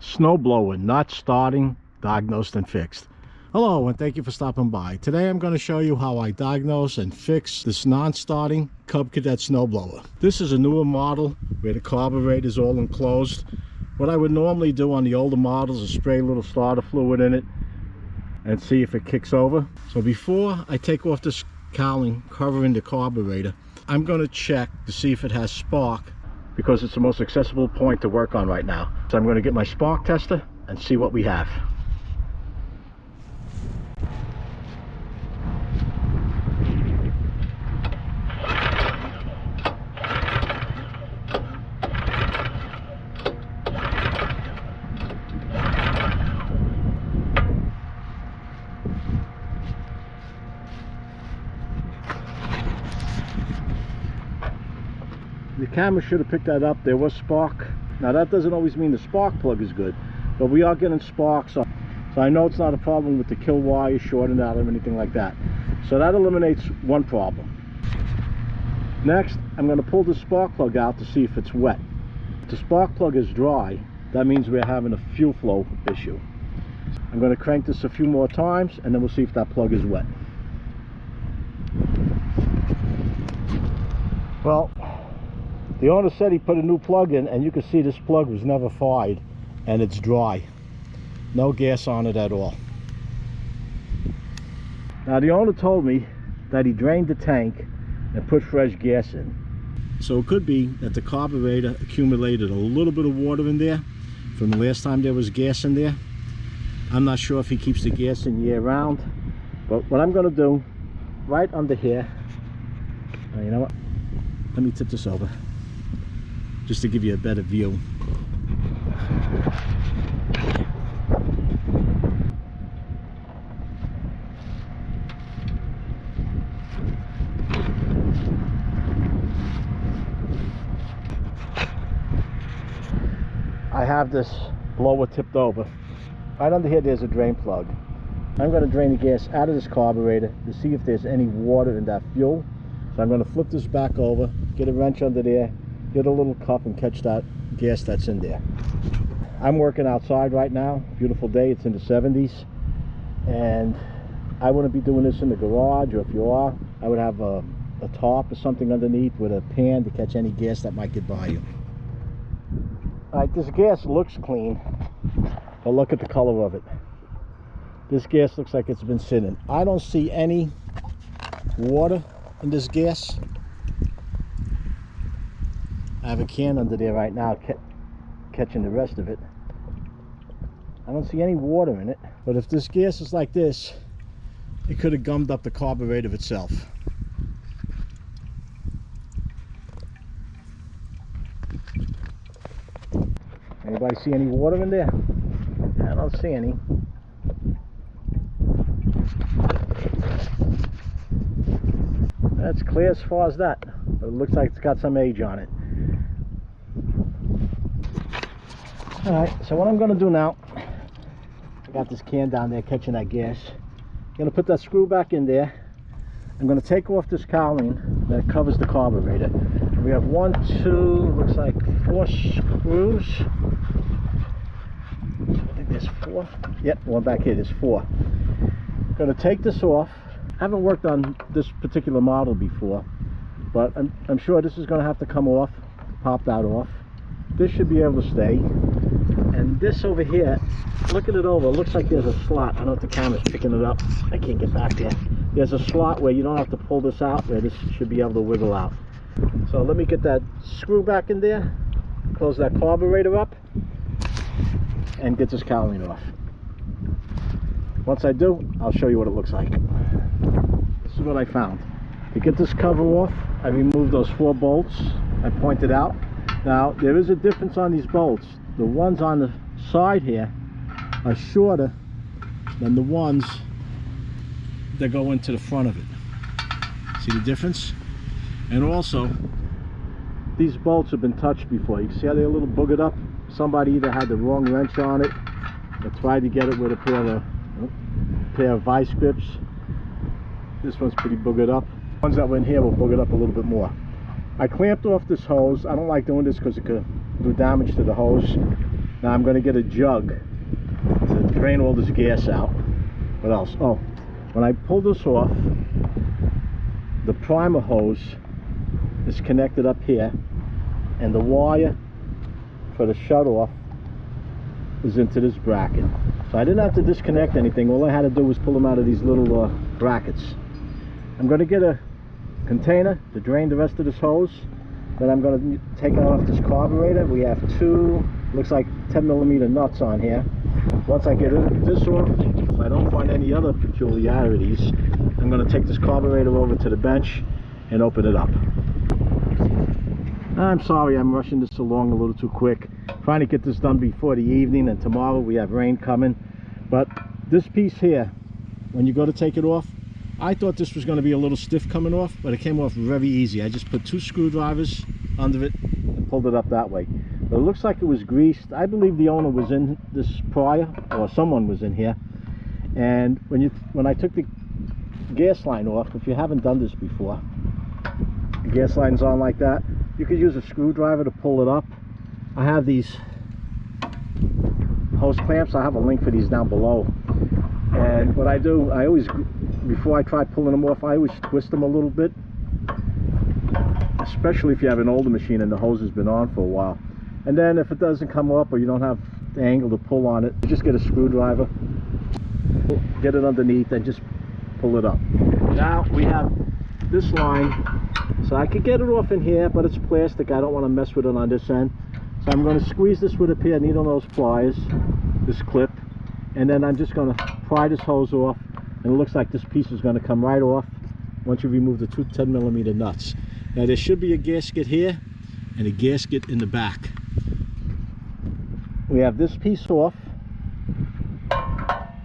Snowblower not starting, diagnosed and fixed. Hello and thank you for stopping by. Today I'm going to show you how I diagnose and fix this non-starting Cub Cadet snowblower. This is a newer model where the carburetor is all enclosed. What I would normally do on the older models is spray a little starter fluid in it and see if it kicks over. So before I take off this cowling covering the carburetor, I'm going to check to see if it has spark, because it's the most accessible point to work on right now. So I'm going to get my spark tester and see what we have. The camera should have picked that up. There was spark. Now that doesn't always mean the spark plug is good, but we are getting sparks. So I know it's not a problem with the kill wire shorting out or anything like that. So that eliminates one problem. Next, I'm going to pull the spark plug out to see if it's wet. If the spark plug is dry, that means we're having a fuel flow issue. I'm going to crank this a few more times and then we'll see if that plug is wet. Well, the owner said he put a new plug in, and you can see this plug was never fired and it's dry. No gas on it at all. Now the owner told me that he drained the tank and put fresh gas in. So it could be that the carburetor accumulated a little bit of water in there from the last time there was gas in there. I'm not sure if he keeps the gas in year round, but what I'm going to do right under here, you know what, let me tip this over just to give you a better view. I have this blower tipped over. Right under here there's a drain plug. I'm going to drain the gas out of this carburetor to see if there's any water in that fuel. So I'm going to flip this back over, get a wrench under there, get a little cup and catch that gas that's in there. I'm working outside right now. Beautiful day, it's in the 70s, and I wouldn't be doing this in the garage, or if you are, I would have a tarp or something underneath with a pan to catch any gas that might get by you. Alright, this gas looks clean, but look at the color of it. This gas looks like it's been sitting. I don't see any water in this gas. I have a can under there right now catching the rest of it. I don't see any water in it, but if this gas is like this, it could have gummed up the carburetor itself. Anybody see any water in there? I don't see any. That's clear as far as that, but it looks like it's got some age on it. Alright, so what I'm going to do now, I got this can down there catching that gas. I'm going to put that screw back in there. I'm going to take off this cowling that covers the carburetor. We have 1, 2, looks like 4 screws. I think there's 4. Yep, one back here, there's 4. I'm going to take this off. I haven't worked on this particular model before, but I'm sure this is going to have to come off, pop that off. This should be able to stay. And this over here, looking it over, it looks like there's a slot. I don't know if the camera's picking it up. I can't get back there. There's a slot where you don't have to pull this out, where this should be able to wiggle out. So let me get that screw back in there, close that carburetor up, and get this cowling off. Once I do, I'll show you what it looks like. This is what I found. To get this cover off, I removed those 4 bolts I pointed out. Now, there is a difference on these bolts. The ones on the side here are shorter than the ones that go into the front of it. See the difference? And also, these bolts have been touched before. You can see how they're a little boogered up? Somebody either had the wrong wrench on it or tried to get it with a pair of vice grips. This one's pretty boogered up. The ones that were in here will boogered up a little bit more. I clamped off this hose. I don't like doing this because it could do damage to the hose. Now I'm going to get a jug to drain all this gas out. What else? Oh, when I pull this off, the primer hose is connected up here, and the wire for the shut-off is into this bracket. So I didn't have to disconnect anything. All I had to do was pull them out of these little brackets. I'm going to get a container to drain the rest of this hose. Then I'm going to take off this carburetor. We have two, looks like 10mm nuts on here. Once I get this off, if I don't find any other peculiarities, I'm going to take this carburetor over to the bench and open it up. I'm sorry I'm rushing this along a little too quick. Trying to get this done before the evening, and tomorrow we have rain coming. But this piece here, when you go to take it off, I thought this was going to be a little stiff coming off, but it came off very easy. I just put 2 screwdrivers under it and pulled it up that way. But it looks like it was greased. I believe the owner was in this prior, or someone was in here. And when I took the gas line off, if you haven't done this before, the gas line's on like that, you could use a screwdriver to pull it up. I have these hose clamps. I have a link for these down below. And what I do, I always, before I try pulling them off, I always twist them a little bit, especially if you have an older machine and the hose has been on for a while. And then if it doesn't come up, or you don't have the angle to pull on it, you just get a screwdriver, get it underneath, and just pull it up. Now we have this line, so I could get it off in here, but it's plastic. I don't want to mess with it on this end. So I'm going to squeeze this with a pair of needle nose pliers, this clip, and then I'm just going to pry this hose off, and it looks like this piece is going to come right off once you remove the 2 10mm nuts. Now there should be a gasket here and a gasket in the back. We have this piece off,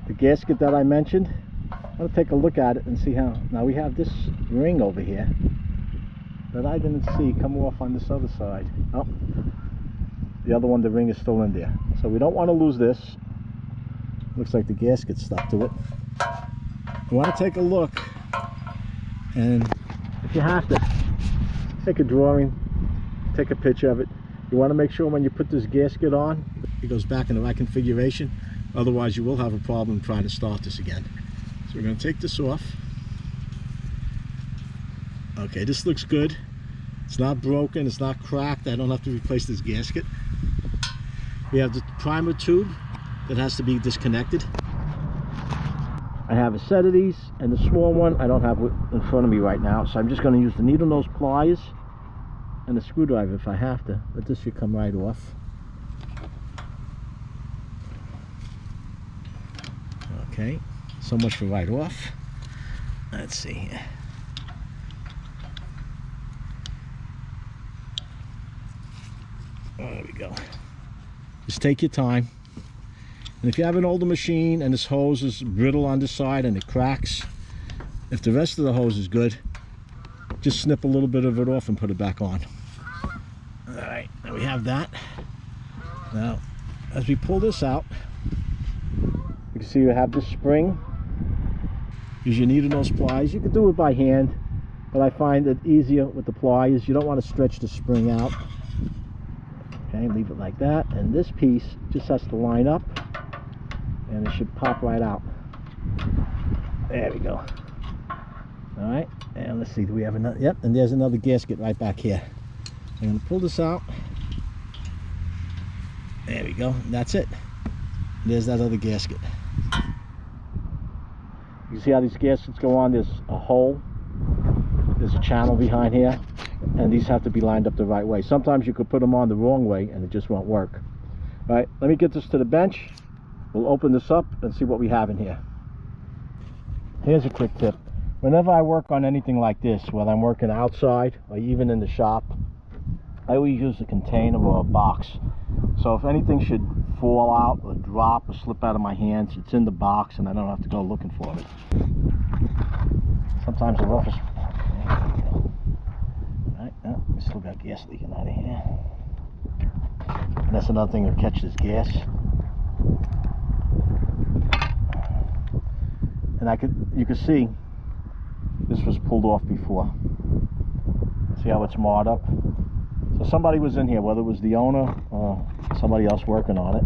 the gasket that I mentioned. I'm going to take a look at it and see how. Now we have this ring over here that I didn't see come off on this other side. Oh, the other one, the ring is still in there. So we don't want to lose this. Looks like the gasket stuck to it. You want to take a look, and if you have to, take a drawing, take a picture of it. You want to make sure when you put this gasket on, it goes back in the right configuration. Otherwise you will have a problem trying to start this again. So we're going to take this off. Okay, this looks good. It's not broken, it's not cracked. I don't have to replace this gasket. We have the primer tube that has to be disconnected. I have a set of these, and the small one I don't have in front of me right now, so I'm just going to use the needle nose pliers and a screwdriver if I have to, but this should come right off. Okay, so much for right off. Let's see. There we go. Just take your time. And if you have an older machine and this hose is brittle on this side and it cracks, if the rest of the hose is good, just snip a little bit of it off and put it back on. Alright, now we have that. Now, as we pull this out, you can see you have this spring. Use your needle nose pliers. You can do it by hand, but I find it easier with the pliers. You don't want to stretch the spring out. Okay, leave it like that, and this piece just has to line up, and it should pop right out. There we go. All right, and let's see, do we have another? Yep, and there's another gasket right back here. I'm going to pull this out. There we go, and that's it. There's that other gasket. You see how these gaskets go on? There's a hole, there's a channel behind here, and these have to be lined up the right way. Sometimes you could put them on the wrong way and it just won't work. All right, let me get this to the bench. We'll open this up and see what we have in here. Here's a quick tip. Whenever I work on anything like this, whether I'm working outside or even in the shop, I always use a container or a box. So if anything should fall out or drop or slip out of my hands, it's in the box and I don't have to go looking for it. Sometimes the roughest. Alright, oh, we still got gas leaking out of here. And that's another thing that catches gas. And you can see this was pulled off before. See how it's marred up? So somebody was in here, whether it was the owner or somebody else working on it.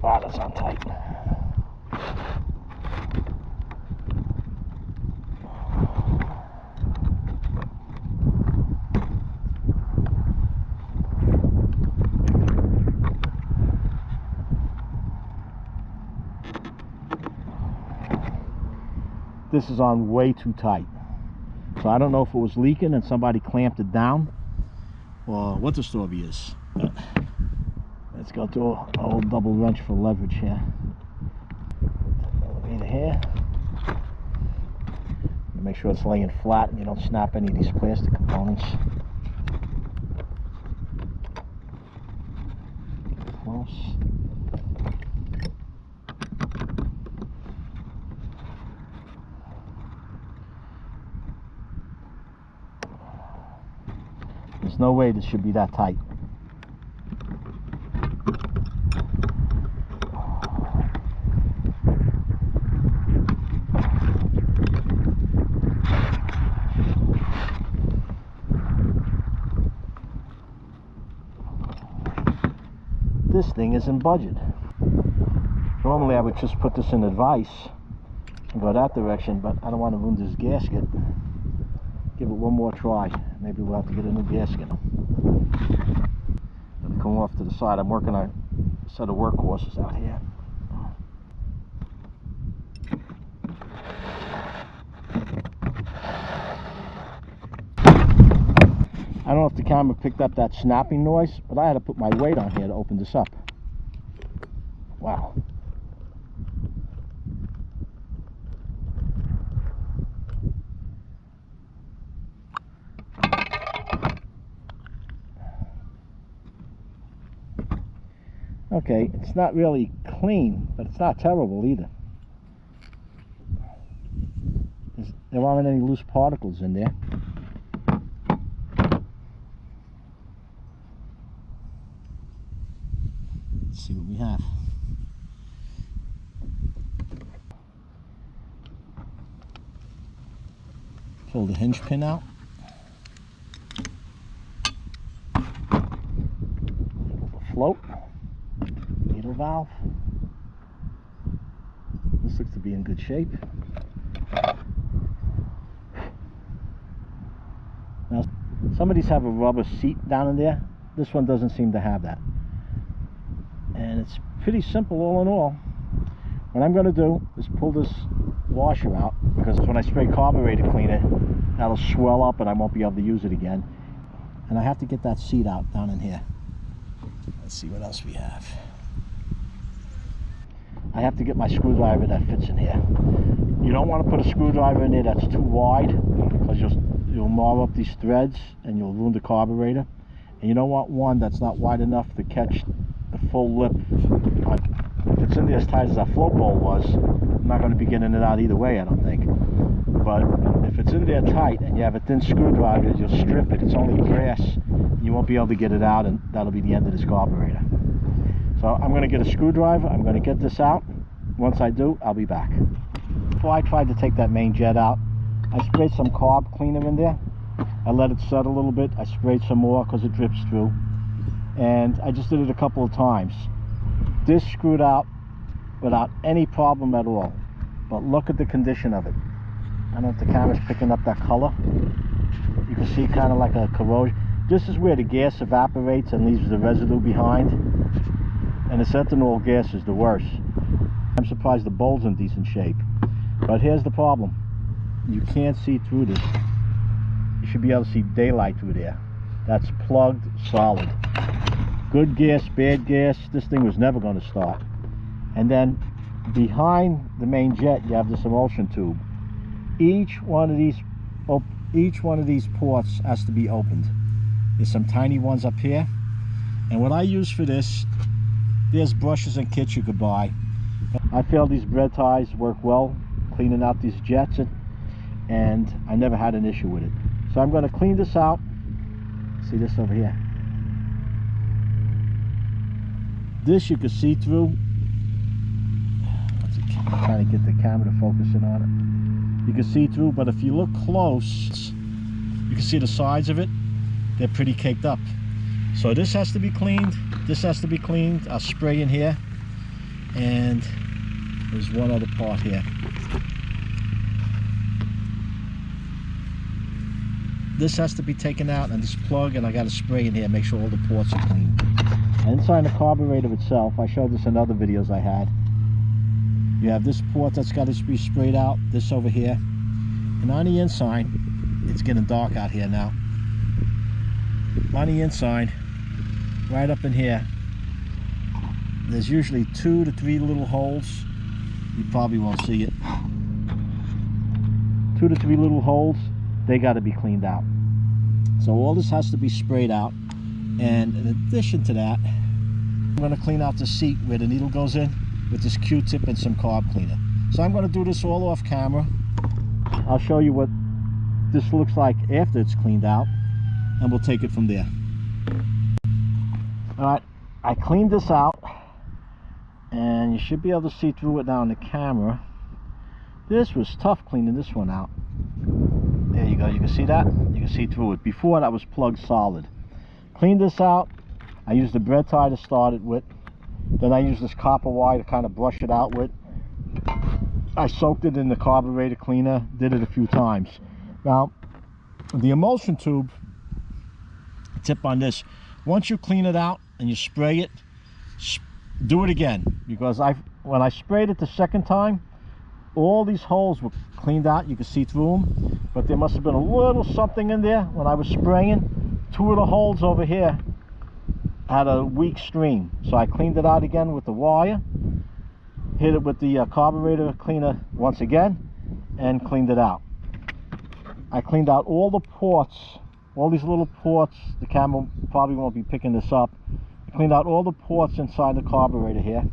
Wow, that's on tight. This is on way too tight. So I don't know if it was leaking and somebody clamped it down or what the story is. Let's go to a old double wrench for leverage here. Elevator here. Make sure it's laying flat and you don't snap any of these plastic components. Close. There's no way this should be that tight. This thing isn't budget. Normally I would just put this in advice and go that direction, but I don't want to ruin this gasket. Give it one more try. Maybe we'll have to get a new gasket. Gonna come off to the side. I'm working on a set of workhorses out here. I don't know if the camera picked up that snapping noise, but I had to put my weight on here to open this up. Wow. Okay, it's not really clean, but it's not terrible either. There aren't any loose particles in there. Let's see what we have. Pull the hinge pin out. Float. Needle valve. This looks to be in good shape. Now, some of these have a rubber seat down in there. This one doesn't seem to have that. And it's pretty simple all in all. What I'm going to do is pull this washer out, because when I spray carburetor cleaner, that'll swell up and I won't be able to use it again. And I have to get that seat out down in here. Let's see what else we have. I have to get my screwdriver that fits in here. You don't want to put a screwdriver in there that's too wide, because you'll mar up these threads and you'll ruin the carburetor. And you don't want one that's not wide enough to catch the full lip. If it's in there as tight as that float bowl was, I'm not going to be getting it out either way, I don't think. But if it's in there tight and you have a thin screwdriver, you'll strip it. It's only brass. You won't be able to get it out, and that'll be the end of this carburetor. So I'm going to get a screwdriver. I'm going to get this out. Once I do, I'll be back. Before I tried to take that main jet out, I sprayed some carb cleaner in there. I let it set a little bit. I sprayed some more because it drips through. And I just did it a couple of times. This screwed out without any problem at all. But look at the condition of it. I don't know if the camera's picking up that color. You can see kind of like a corrosion. This is where the gas evaporates and leaves the residue behind. And this ethanol gas is the worst. I'm surprised the bowl's in decent shape. But here's the problem. You can't see through this. You should be able to see daylight through there. That's plugged solid. Good gas, bad gas, this thing was never going to start. And then behind the main jet you have this emulsion tube. Each one of these ports has to be opened. There's some tiny ones up here. And what I use for this, there's brushes and kits you could buy. I feel these bread ties work well cleaning out these jets, and I never had an issue with it. So I'm going to clean this out. See this over here. This you can see through. Trying to get the camera to focus in on it. You can see through, but if you look close, you can see the sides of it. They're pretty caked up. So this has to be cleaned. This has to be cleaned. I'll spray in here. And there's one other part here. This has to be taken out, and this plug, and I got to spray in here, make sure all the ports are clean. And inside the carburetor itself, I showed this in other videos I had. You have this port that's got to be sprayed out, this over here. And on the inside, it's getting dark out here now. On the inside, right up in here, there's usually 2 to 3 little holes. You probably won't see it. 2 to 3 little holes. They got to be cleaned out. So all this has to be sprayed out. And in addition to that, I'm going to clean out the seat where the needle goes in with this Q-tip and some carb cleaner. So I'm going to do this all off camera. I'll show you what this looks like after it's cleaned out, and we'll take it from there. Alright, I cleaned this out, and you should be able to see through it now on the camera. This was tough cleaning this one out. There you go, you can see that? You can see through it. Before, that was plugged solid. Cleaned this out. I used the bread tie to start it with. Then I used this copper wire to kind of brush it out with. I soaked it in the carburetor cleaner, did it a few times. Now, the emulsion tube, tip on this, once you clean it out and you spray it, do it again. Because when I sprayed it the second time, all these holes were cleaned out. You could see through them, but there must have been a little something in there when I was spraying. 2 of the holes over here had a weak stream, so I cleaned it out again with the wire, hit it with the carburetor cleaner once again, and cleaned it out. I cleaned out all the ports, all these little ports. The camera probably won't be picking this up. I cleaned out all the ports inside the carburetor here.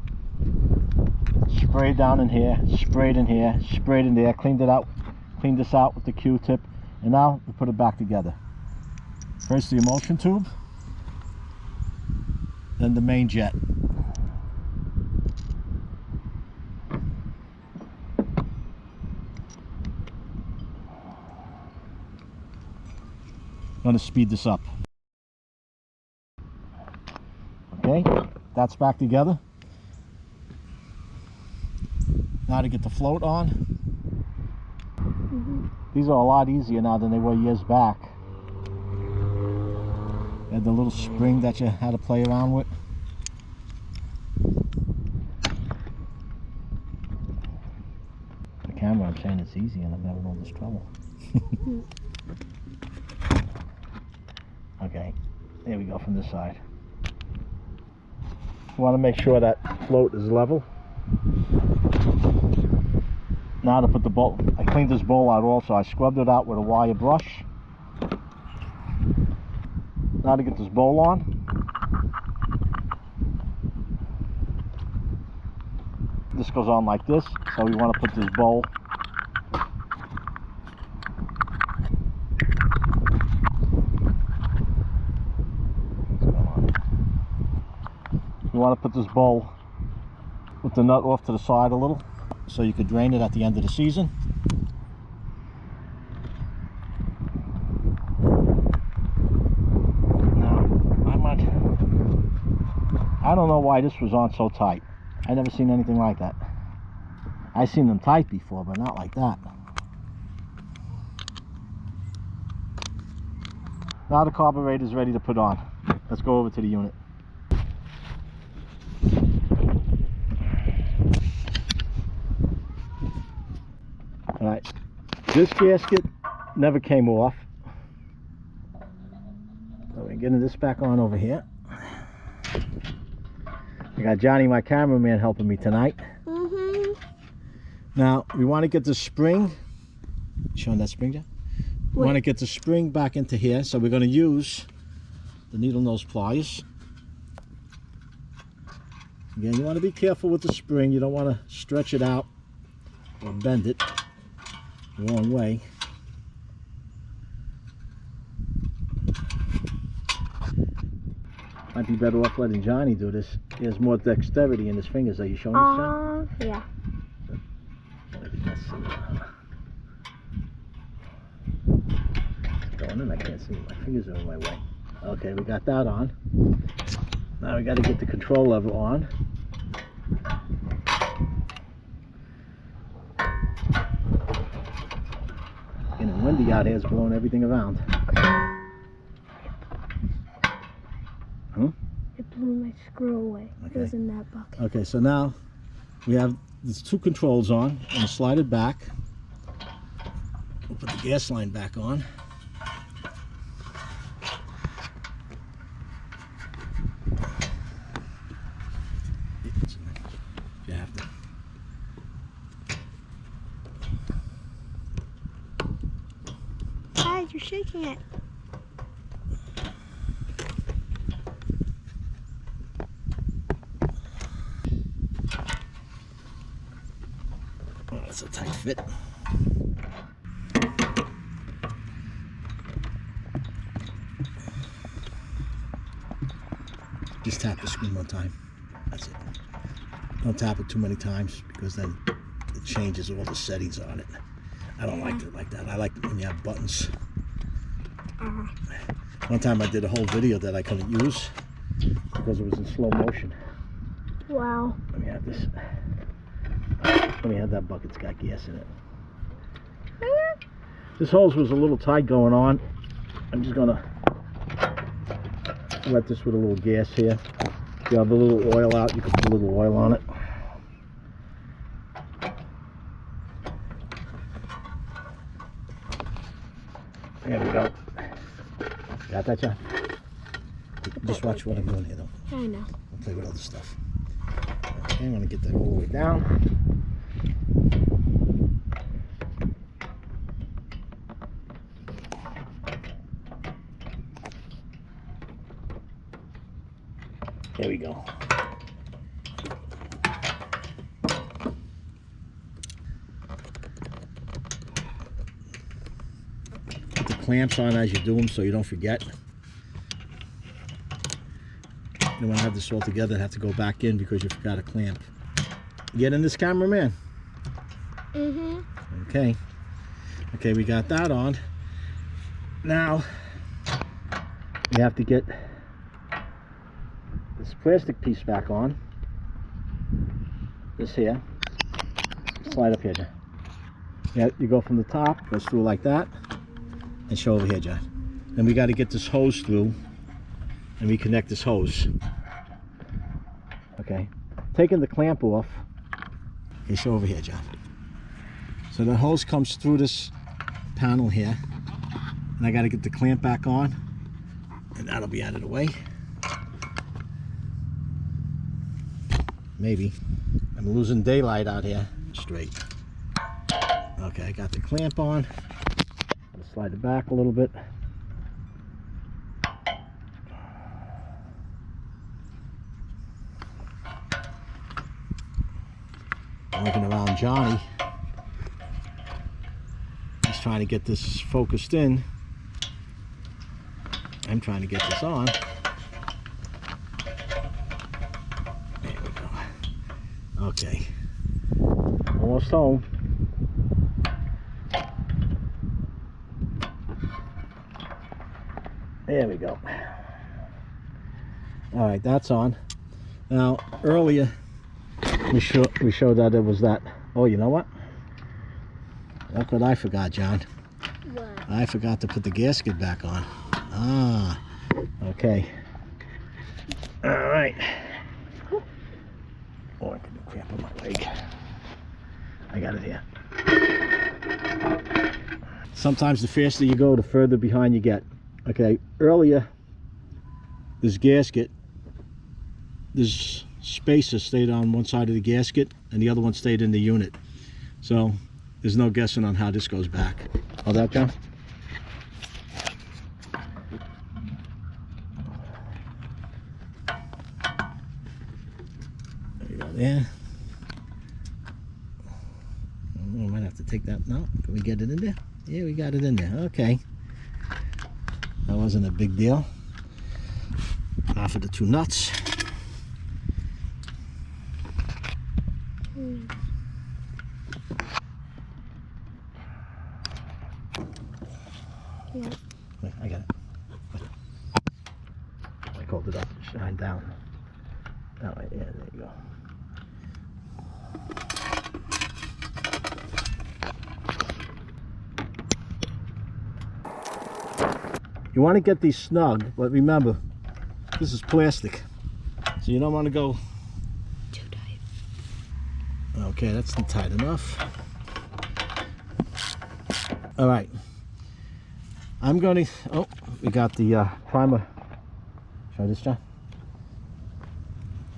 Sprayed down in here, sprayed in here, sprayed in there, cleaned it out, cleaned this out with the Q-tip, and now we put it back together. First the emulsion tube, then the main jet. I'm going to speed this up. Okay, that's back together. Now to get the float on. These are a lot easier now than they were years back. You had the little spring that you had to play around with. The camera, I'm saying it's easy, and I'm having all this trouble. Okay, there we go from this side. You want to make sure that float is level. Now to put the bowl, I cleaned this bowl out also. I scrubbed it out with a wire brush. Now to get this bowl on. This goes on like this, so we want to put this bowl with the nut off to the side a little, so you could drain it at the end of the season. Now, I don't know why this was on so tight. I never seen anything like that. I've seen them tight before, but not like that. Now the carburetor is ready to put on. Let's go over to the unit. Alright, this gasket never came off. So we're getting this back on over here. I got Johnny, my cameraman, helping me tonight. Now, we want to get the spring. Showing that spring, John? We want to get the spring back into here, so we're going to use the needle nose pliers. Again, you want to be careful with the spring. You don't want to stretch it out or bend it the wrong way. Might be better off letting Johnny do this. He has more dexterity in his fingers. Are you showing us, John? Yeah. Going in, I can't see. My fingers are in my way. Okay, we got that on. Now we got to get the control lever on. Getting windy out here, is blowing everything around. It blew my screw away. Okay. It was in that bucket. Okay, so now we have these two controls on. I'm going to slide it back. We'll put the gas line back on. If you have to. Guys, you're shaking it. Oh, that's a tight fit. Just tap the screen one time. That's it. Don't tap it too many times because then it changes all the settings on it. I don't like it like that. I like it when you have buttons. One time I did a whole video that I couldn't use because it was in slow motion. Wow. Let me have this. Let me have that bucket's got gas in it. This hose was a little tight going on. I'm just gonna wet this with a little gas here. If you have a little oil out, you can put a little oil on it. There we go. Got that, John? Just watch what I'm doing here, though. I know. I'll play with other stuff. Okay, I'm gonna get that all the way down. There we go. Put the clamps on as you do them so you don't forget. You don't want to have this all together and have to go back in because you forgot a clamp. Get in this, cameraman. Okay. Okay, we got that on. Now we have to get this plastic piece back on. This here. Slide up here, John. Yeah, you go from the top, goes through like that, and show over here, John. Then we got to get this hose through and reconnect this hose. Okay. Taking the clamp off. Okay, show over here, John. So the hose comes through this panel here, and I got to get the clamp back on, and that'll be out of the way. Maybe. I'm losing daylight out here. Straight. Okay, I got the clamp on. I'll slide it back a little bit. I'm looking around Johnny. He's trying to get this focused in. I'm trying to get this on. There we go. Okay. Almost home. There we go. All right, that's on. Now, earlier we showed that it was that. Oh, you know what? Look what I forgot, John. What? I forgot to put the gasket back on. Ah, okay. All right. Oh, I can do cramp on my leg. I got it here. Sometimes the faster you go, the further behind you get. Okay, earlier, this gasket, this spacer stayed on one side of the gasket and the other one stayed in the unit. So there's no guessing on how this goes back. Hold that, John. There you go, there. We might have to take that now. Can we get it in there? Yeah, we got it in there. Okay. That wasn't a big deal. Now for the two nuts. Yeah. Wait, I got it. I called it up. Shine down. That way. Yeah, there you go. You want to get these snug, but remember, this is plastic, so you don't want to go Too tight. okay. That's not tight enough. All right, I'm going to, oh, we got the primer. Try this, John.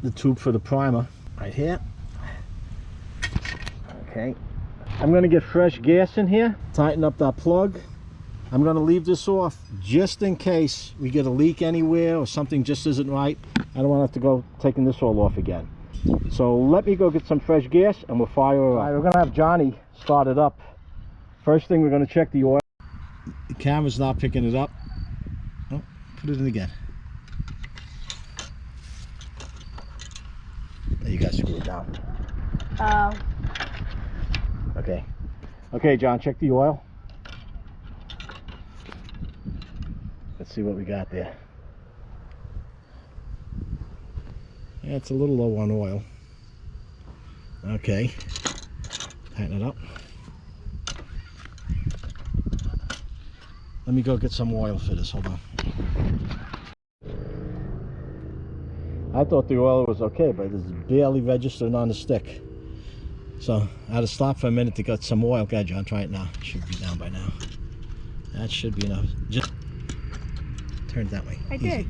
The tube for the primer right here. Okay, I'm going to get fresh gas in here, tighten up that plug. I'm going to leave this off just in case we get a leak anywhere or something just isn't right. I don't want to have to go taking this all off again. So let me go get some fresh gas and we'll fire her up. All right, we're going to have Johnny start it up. First thing, we're going to check the oil. The camera's not picking it up. Oh, put it in again. There, you guys screw it down. Okay. Okay, John, check the oil. Let's see what we got there. Yeah, it's a little low on oil. Okay. Tighten it up. Let me go get some oil for this. Hold on. I thought the oil was okay, but it's barely registered on the stick. So I had to stop for a minute to get some oil. Okay, John, try it now. It should be down by now. That should be enough. Just turn it that way. I Easy. did.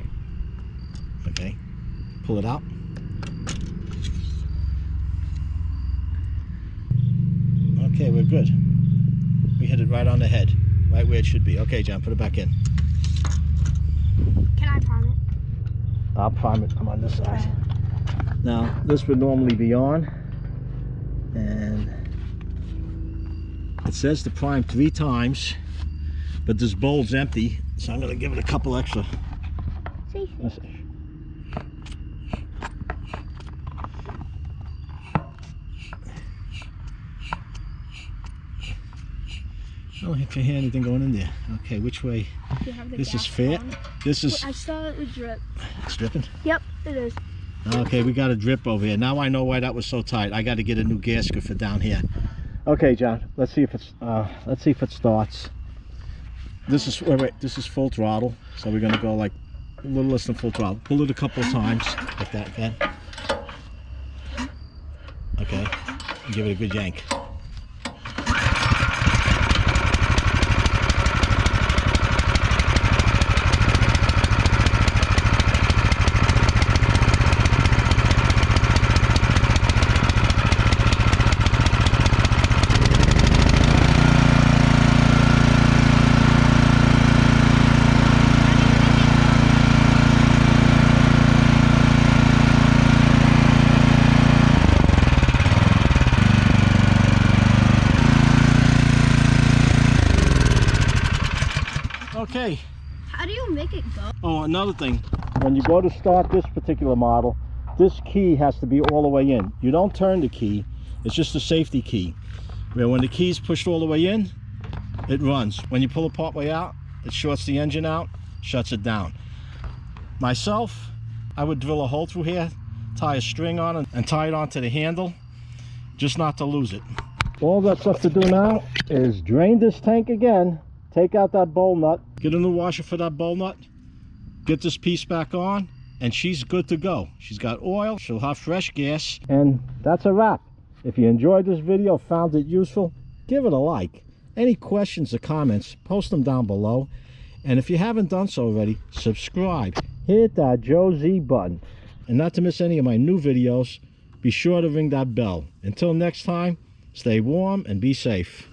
Okay. Pull it out. Okay, we're good. We hit it right on the head. Right where it should be. Okay, John, put it back in. Can I prime it? I'll prime it. I'm on this side. Now, this would normally be on. And it says to prime 3 times, but this bowl's empty, so I'm going to give it a couple extra. Let's see. I don't hear anything going in there. Okay, which way? This is fair. This is. I saw it would drip. It's dripping? Yep, it is. Okay, we got a drip over here. Now I know why that was so tight. I got to get a new gasket for down here. Okay, John. Let's see if it's. Let's see if it starts. This is wait. This is full throttle, so we're gonna go like a little less than full throttle. Pull it a couple of times like that, again. Okay. Give it a good yank. Okay. How do you make it go? Oh, another thing. When you go to start this particular model, this key has to be all the way in. You don't turn the key. It's just a safety key. Where when the key is pushed all the way in, it runs. When you pull it part way out, it shorts the engine out, shuts it down. Myself, I would drill a hole through here, tie a string on it, and tie it onto the handle, just not to lose it. All that's left to do now is drain this tank again, take out that bowl nut, get a new washer for that bowl nut, get this piece back on, and she's good to go. She's got oil, she'll have fresh gas, and that's a wrap. If you enjoyed this video, found it useful, give it a like. Any questions or comments, post them down below. And if you haven't done so already, subscribe. Hit that Joe Z button. And not to miss any of my new videos, be sure to ring that bell. Until next time, stay warm and be safe.